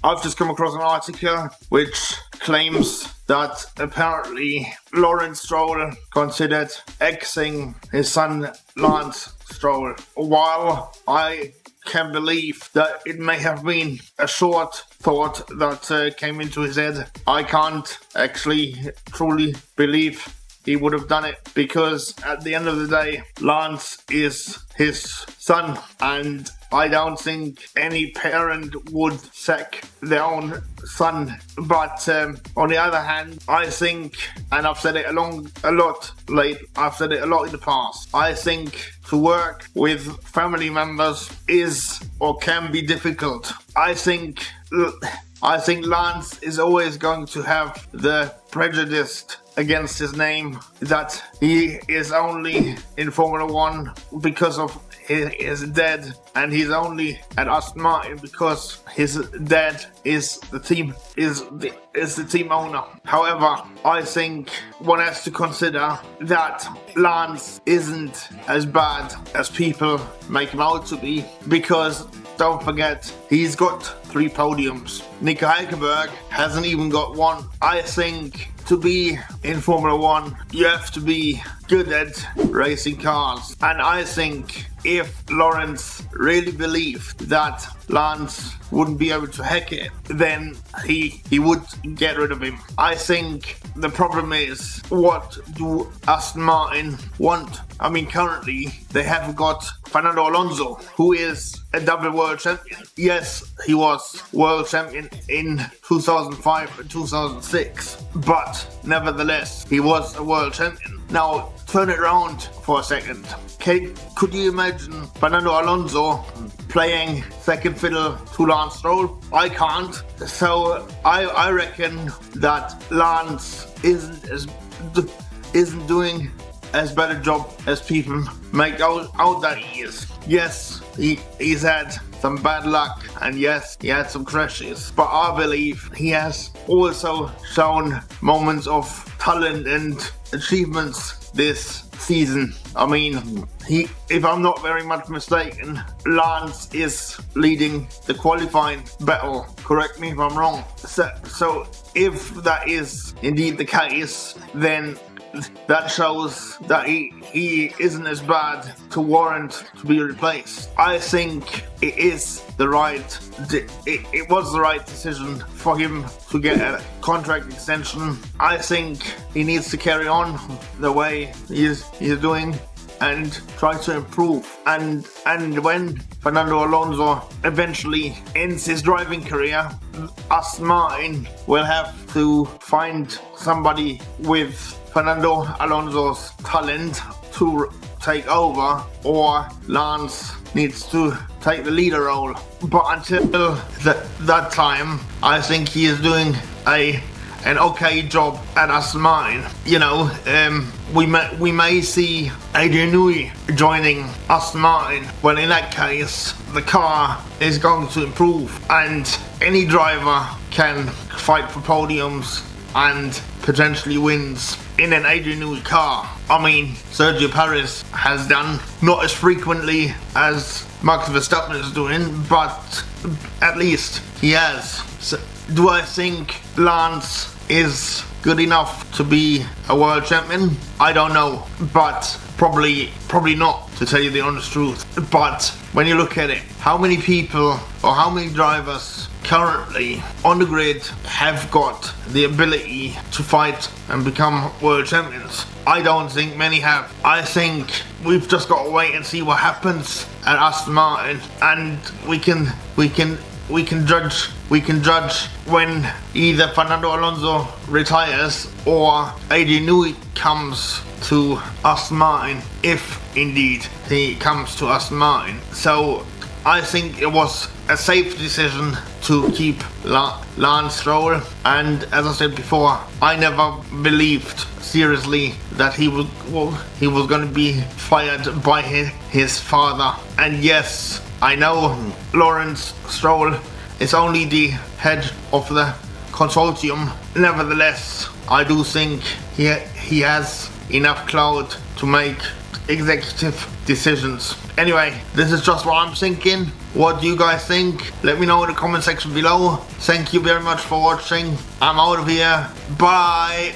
I've just come across an article which claims that apparently Lance Stroll considered axing his son Lance Stroll. While I can believe that it may have been a short thought that came into his head, I can't actually truly believe he would have done it, because at the end of the day, Lance is his son, and I don't think any parent would sack their own son. But on the other hand, I think, and I've said it a lot in the past, I think to work with family members is or can be difficult. I think Lance is always going to have the prejudice against his name that he is only in Formula 1 because of his dad, and he's only at Aston Martin because his dad is the team owner. However, I think one has to consider that Lance isn't as bad as people make him out to be, because don't forget, he's got 3 podiums. Nico Hülkenberg hasn't even got 1. I think to be in Formula 1, you have to be good at racing cars. And I think if Lawrence really believed that Lance wouldn't be able to hack it, then he would get rid of him. I think the problem is, what do Aston Martin want? I mean, currently they have got Fernando Alonso, who is a double world champion. Yes, he was world champion in 2005 and 2006, but nevertheless, he was a world champion. Now, turn it around for a second. Could you imagine Fernando Alonso playing second fiddle to Lance Stroll? I can't. So I reckon that Lance isn't doing as bad a job as people make out that he is. Yes, he's had some bad luck, and yes, he had some crashes, but I believe he has also shown moments of talent and achievements this season. I mean, if I'm not very much mistaken, Lance is leading the qualifying battle. Correct me if I'm wrong. So if that is indeed the case, then that shows that he isn't as bad to warrant to be replaced. I think it was the right decision for him to get a contract extension. I think he needs to carry on the way he's doing and try to improve. And when Fernando Alonso eventually ends his driving career, Aston Martin will have to find somebody with Fernando Alonso's talent to take over, or Lance needs to take the leader role. But until that time, I think he is doing an okay job at Aston Martin. You know, we may see Adrian Newey joining Aston Martin. Well, in that case, the car is going to improve, and any driver can fight for podiums and potentially wins in an Adrian Newey car. I mean, Sergio Perez has done, not as frequently as Max Verstappen is doing, but at least he has. So, do I think Lance is good enough to be a world champion? I don't know, but probably not, to tell you the honest truth. But when you look at it, how many people or how many drivers currently on the grid have got the ability to fight and become world champions? I don't think many have. I think we've just got to wait and see what happens at Aston Martin, and we can judge when either Fernando Alonso retires or Adrian Newey comes to Aston Martin, if indeed he comes to Aston Martin. So I think it was a safe decision to keep Lance Stroll, and as I said before, I never believed seriously that he was going to be fired by his father. And yes, I know Lawrence Stroll is only the head of the consortium. Nevertheless, I do think he has enough clout to make executive decisions. Anyway, this is just what I'm thinking. What do you guys think? Let me know in the comment section below. Thank you very much for watching. I'm out of here. Bye.